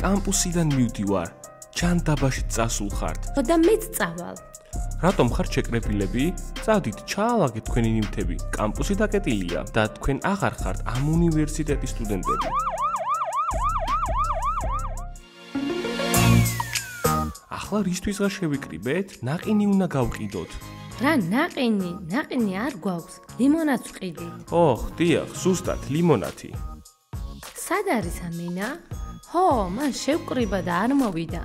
კამპუსიდან მივდივარ. ჯანდაბაში წასულ ხართ. და მეც წავალ. რატომ ხარ შეკრებილები? წავდით, ჩაალაგეთ თქვენი ნივთები. კამპუსი დაკეტილია და თქვენ აღარ ხართ ამ უნივერსიტეტის სტუდენტები. ახლა რისთვის ღარ შევიკრიბეთ? ნაყინი უნდა გავყიდოთ. რა ნაყინი არ გვაქვს. ლიმონადს ვყიდით. ოხ, დიახ, ზუსტად, ლიმონათი. სად არის ამინა? ჰო, მან შევკრიბა და არ მოვიდა.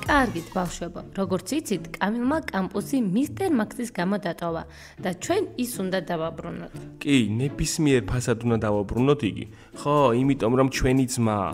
კარგით, ბავშვებო, როგორც იცით, კამილმა კამპუსი მისტერ მაქსის გამო დატოვა და ჩვენ ის უნდა დავაბრუნოთ. კი, ნებისმიერ ფასად უნდა დავაბრუნოთ იგი. ხო, იმიტომ რომ ჩვენი ძმაა.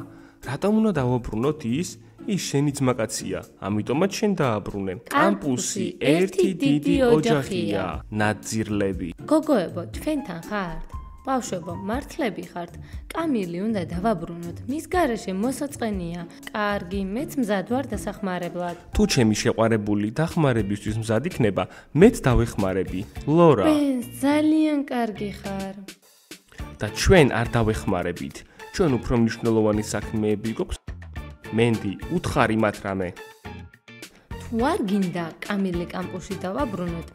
რატომ უნდა დავაბრუნოთ ის? ის შენი ძმაკაცია, ამიტომაც შენ დააბრუნე. კამპუსი ერთი დიდი ოჯახია. ნაძირლები. გოგოებო, თქვენთან ხართ? ბავშვებო, მართლები ხართ? კამილი უნდა დავაბრუნოთ. მის გარეშე მოსაწყენია. კარგი, მეც მზად ვარ დასახმარებლად. თუ ჩემი შეყვარებული დახმარებისთვის მზად იქნება, მეც დავეხმარები. ლორა. ბენს, ძალიან კარგი ხარ. და ჩვენ არ დავეხმარებით. ჩვენ უფრო მნიშვნელოვანი საქმეები გვაქვს. მენდი, უთხარი მათ რამე. თუ არ გინდა კამილი კამპუსში დავაბრუნოთ,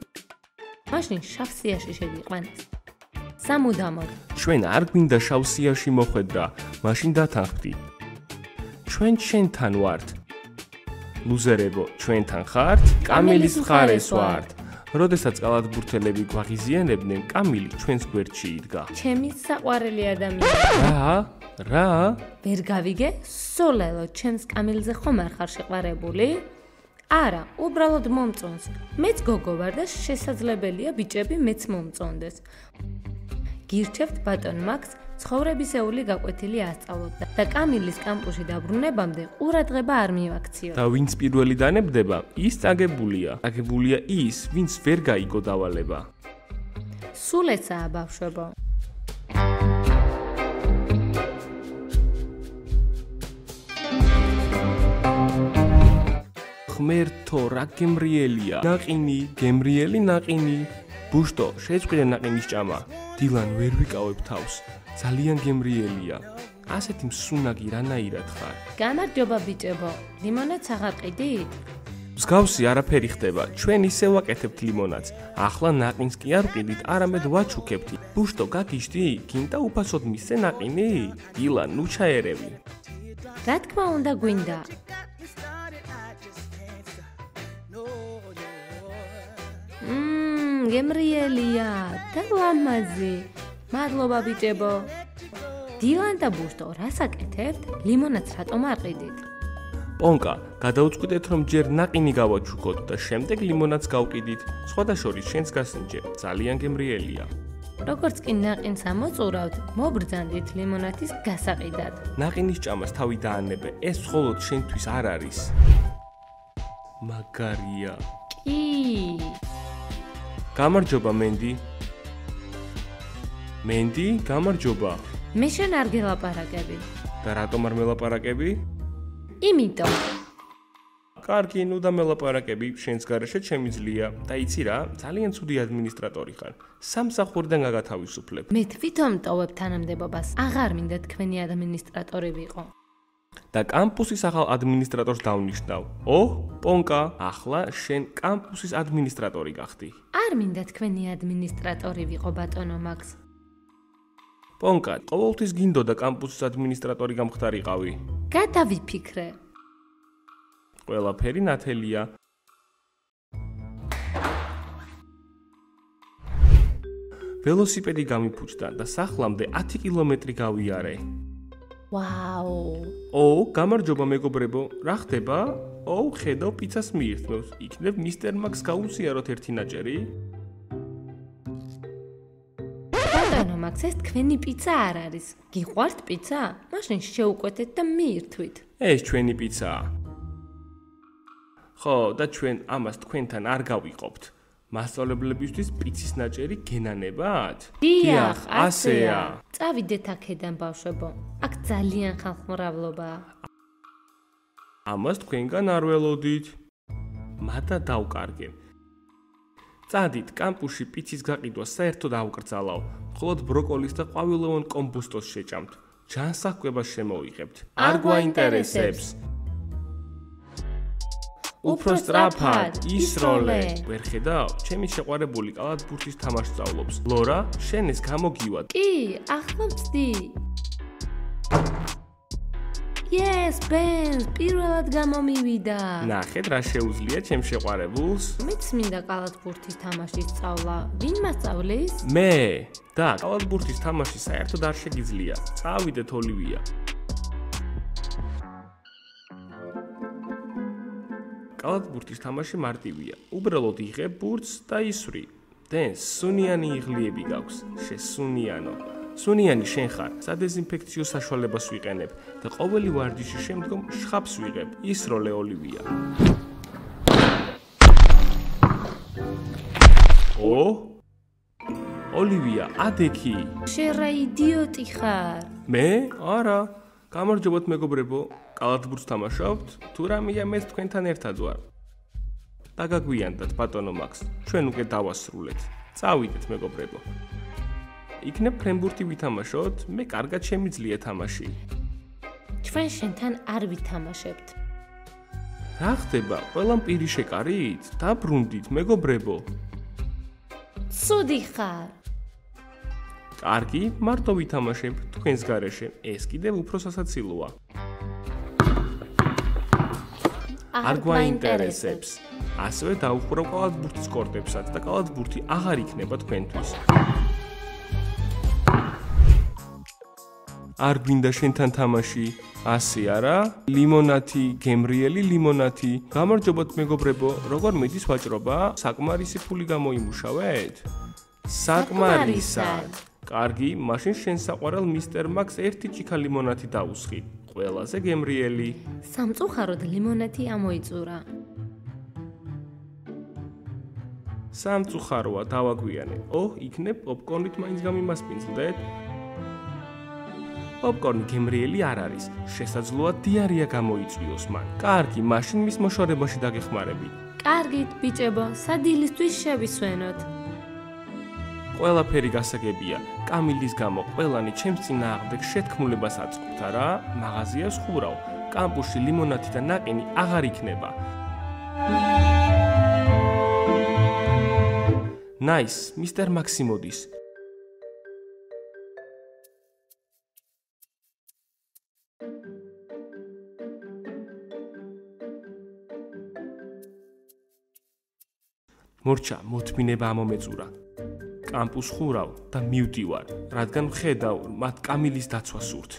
მაშინ შავსიაში შევიყვანეს. სამუდამოდ. ჩვენ არ გვინდა შავსიაში მოხვედრა, მაშინ დათანხმდი. ჩვენ შენთან ვართ. ლუზერებო, ჩვენთან ხართ? კამილის მხარეს ვართ. როდესაც კალათბურთელები გვაღიზიანებდნენ, კამილი ჩვენს გვერდში იდგა. ჩემი საყვარელი ადამიანი. რა? ვერ გავიგე? სოლელო, ჩემს კამილზე ხომ არ ხარ შეყვარებული? არა, უბრალოდ მომწონს. მეც გოგო ვარ და შესაძლებელია ბიჭები მეც მომწონდეს. გირჩევთ ბატონ მაქს ცხოვრებისეული გაკვეთილი ასწავლოთ და კამილის კამპუსში დაბრუნებამდე ყურადღება არ მივაქციოთ. და ვინც პირველი დანებდება, ის წაგებულია. წაგებულია ის, ვინც ვერ გაიგო დავალება. სულ ესაა ბავშვებო. ღმერთო, რა გემრიელია. ნაყინი, გემრიელი ნაყინი. ბუშტო, შეწყვიტე ნაყინის ჭამა. დილან ვერ ვიკავებ თავს. ძალიან გემრიელია. ასეთი მსუნაგი რანაირად ხარ? გამარჯობა ბიჭებო. ლიმონადს აღარ ყიდით? მსგავსი არაფერი ხდება. ჩვენ ისე ვაკეთებთ ლიმონადს. ახლა ნაყინს კი არ ვყიდით, არამედ ვაჩუქებთ. ბუშტო, გაგიჟდი? გინდა უფასოდ მისცე ნაყინი? დილან, ნუ ჩაერევი. რა თქმა უნდა გვინდა. გემრიელია და ლამაზი. მადლობა ბიჭებო. დილან და ბუშტო, რას აკეთებთ? ლიმონადს რატომ არ ყიდით? პონკა, გადაუწყვეტეთ რომ ჯერ ნაყინი გავაჩუქოთ და შემდეგ ლიმონადს გავყიდით. სხვადასხვის შენს გასინჯე, ძალიან გემრიელია. როგორც კი ნაყინს ამოწურავთ, მობრძანდით ლიმონადის გასაყიდად. ნაყინის ჭამას თავი დაანებე, ეს მხოლოდ შენთვის არ არის. მაგარია. კი. გამარჯობა მენდი. მენდი, გამარჯობა. მე შენ არ გელაპარაკები. და რატომ არ მელაპარაკები? იმიტომ. კარგი, ნუ და მელაპარაკები, შენს გარეშე ჩემი ძლია. და იცი რა, ძალიან ცუდი ადმინისტრატორი ხარ. სამსახურიდან გაგათავისუფლებ. მე თვითონ ტოვებ თანამდებობას. აღარ მინდა თქვენი ადმინისტრატორი ვიყო. და კამპუსის ახალ ადმინისტრატორს დავნიშნავ. პონკა, ახლა შენ კამპუსის ადმინისტრატორი გახდი. არ მინდა თქვენი ადმინისტრატორი ვიყო ბატონო მაქს. პონკა, ყოველთვის გინდოდა კამპუსის ადმინისტრატორი გამხდარიყავი. გადავიფიქრე. ყველაფერი ნათელია. ველოსიპედი გამიფუჭდა და სახლამდე 10 კილომეტრი გავიარე. ვაუ. გამარჯობა მეგობრებო, რა ხდება? ხედავ პიცას მიირთმევს. იქნებ მისტერ მაქს გაუზიაროთ ერთი ნაჭერი? ბატონო მაქს, ეს თქვენი პიცა არ არის. გიყვართ პიცა? მაშინ შეუკვეთეთ და მიირთვით. ეს ჩვენი პიცაა. ხო, და ჩვენ ამას თქვენთან არ გავიყოფთ. მასწავლებლებისთვის პიცის ნაჭერი გენანებათ? დიახ, ასეა. წავიდეთ აქედან ბავშვებო. აქ ძალიან ხალხმრავლობაა. ამას თქვენგან არ ველოდით. მადა დავკარგე. წადით, კამპუსში პიცის გაყიდვა საერთოდ აუკრძალავ. მხოლოდ ბროკოლის და ყვავილოვან კომბუსტოს შეჭამთ. ჯანსაღკვებას შემოვიღებთ. არ გვაინტერესებს. უფრო სწრაფად ისროლე. ვერ ხედავ? ჩემი შეყვარებული კალათბურთის თამაშს სწავლობს. ლორა, შენ ეს გამოგივად. კი, ახლა ვწდი. Yes, Ben, პირველად გამომივიდა. ნახეთ, რა შეუძლია ჩემ შეყვარებულს. მეც მინდა კალათბურთის თამაში სწავლა. ვინ მასწავლის? მე. და კალათბურთის თამაში საერთოდ არ შეგიძლია. წავიდეთ ოლივია. კალათბურთის თამაში მარტივია. უბრალოდ იღებ ბურთს და ისვრი. დენ სუნიანი იღლიები გაქვს. შესუნიანო. სუნიანი შენ ხარ. სადეზინფექციო საშუალებას ვიყენებ და ყოველი ვარჯიშის შემდგომ შხაპს ვიღებ. ისროლე ოლივია. ოლივია, ადექი. შენ რა იდიოტი ხარ? მე? არა. გამარჯობათ მეგობრებო. კალათბურთს თამაშობთ? თუ რამეა მეც თქვენთან ერთად ვარ. დაგაგვიანდათ ბატონო მაქს. ჩვენ უკვე დავასრულეთ. წავიდეთ მეგობრებო. იქნებ ფრენბურთი ვითამაშოთ? მე კარგად შემიძლია თამაში. ჩვენ შენთან არ ვითამაშებთ. რა ხდება? ყველამ პირი შეკარით? დაბრუნდით მეგობრებო. ცუდი ხარ. კარგი, მარტო ვითამაშებ თქვენს გარეშე. ეს კიდევ უფრო სასაცილოა. არ გვაინტერესებს. ასევე დაუხურავ კალათბურთის კორტებსაც და კალათბურთი აღარ იქნება თქვენთვის. არ გვინდა შენთან თამაში? ასე არა? ლიმონათი, გემრიელი ლიმონათი. გამარჯობათ მეგობრებო, როგორ მიდის ვაჭრობა? საკმარისი ფული გამოიმუშავეთ? საკმარისად. კარგი, მაშინ შენ საყვარელ მისტერ მაქს ერთი ჭიქა ლიმონათი დაუსხი. ყველაზე გემრიელი. სამწუხაროდ ლიმონათი ამოიწურა. სამწუხაროა, დავაგვიანე. იქნებ პოპკორნით მაინც გამიმასპინძლდეთ? პოპკორნი გემრიელი არ არის. შესაძლოა დიარია გამოიწვიოს მან. კარგი, მაშინ მის მოშორებაში დაგეხმარები. კარგით, ბიჭებო, სადილისთვის შევისვენოთ. ყველაფერი გასაგებია. კამილის გამო ყველანი ჩემს წინააღმდეგ შეთქმულებას აწყობთ არა? მაღაზიას ხურავ. კამპუსში ლიმონათი და ნაყინი აღარ იქნება. ნაის, მისტერ მაქსიმოდის. მორჩა, მოთმინება ამომეწურა. კამპუს ხურავ და მივდივარ, რადგან ვხედავ მათ კამილის დაცვა სურთ.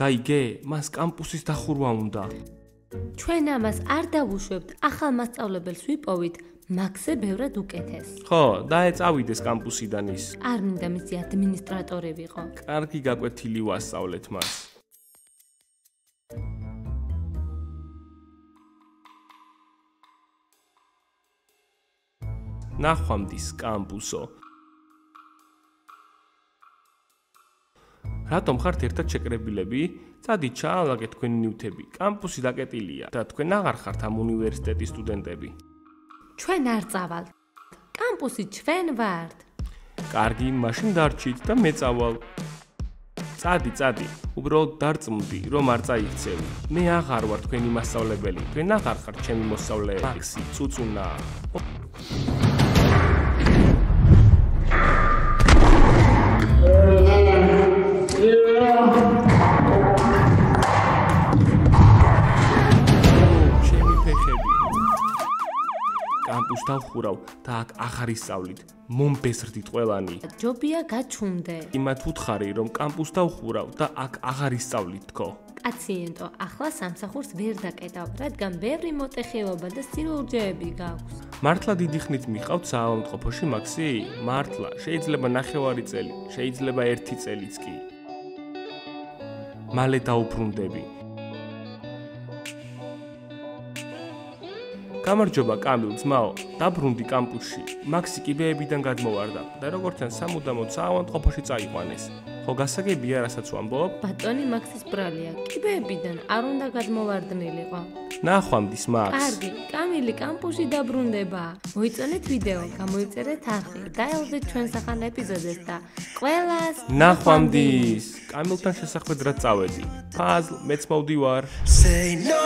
გაიგე, მას კამპუსის დახურვა უნდა. ჩვენ ამას არ დავუშვებთ, ახალ მასწავლებელს ვიპოვით, მაქსე ბევრად უკეთეს. ხო, დაეწავიდეს კამპუსიდან ის. არ მინდა მისი ადმინისტრატორი ვიყო. კარგი გაკვეთილი ვასწავლეთ მას. ნახვამდის კამპუსო. რატომ ხართ ერთად შეკრებილები? წადი ჩაალაგეთ თქვენი ნივთები. კამპუსი დაკეტილია და თქვენ აღარ ხართ ამ უნივერსიტეტის სტუდენტები. ჩვენ არ წავალ. კამპუსი ჩვენ ვართ. კარგი, მაშინ დარჩით და მე წავალ. წადი, უბრალოდ დარწმუნდი, რომ არ წაიქცევი. მე აღარ ვარ თქვენი მასწავლებელი. თქვენ აღარ ხართ ჩემი მოსწავლეები. მაქსი, წუწუნა. კამპუსს დავხურავ და აქ აღარ ისწავლით. მომბესრდით ყველანი. ჯობია გაჩუმდე. იმათ უთხარი, რომ კამპუსს დავხურავ და აქ აღარ ისწავლით თქო. კაციენტო, ახლა სამსახურს ვერ დაკეტავ, რადგან ბევრი მოტეხილობა და სილურჯეები გაქვს. მართლა დიდი ხნით მიყავთ საავადმყოფოში მაქსი? მართლა, შეიძლება ნახევარი წელი, შეიძლება 1 წელიც კი. მალე დაუბრუნდები. გამარჯობა კამილ ძმაო, დაბრუნდი კამპუსში. მაქსი კიბეებიდან გადმოვარდა და როგორც ან სამუდამოდ საავადმყოფოში წაიყვანეს. ხო გასაგებია, რასაც ვამბობ? ბატონი მაქსის ბრალია, კიბეებიდან არ უნდა გადმოვარდნილიყო. ნახვამდის მაქს. კარგი, კამილი კამპუსში დაბრუნდება. მოიწონეთ ვიდეო, გამოიწერეთ არხი, დაელოდეთ ჩვენს ახალ ეპიზოდებს და ყველას ნახვამდის. კამილთან შესახვედრად წავედი. ფაზლ, მეც მოვდივარ. Say no.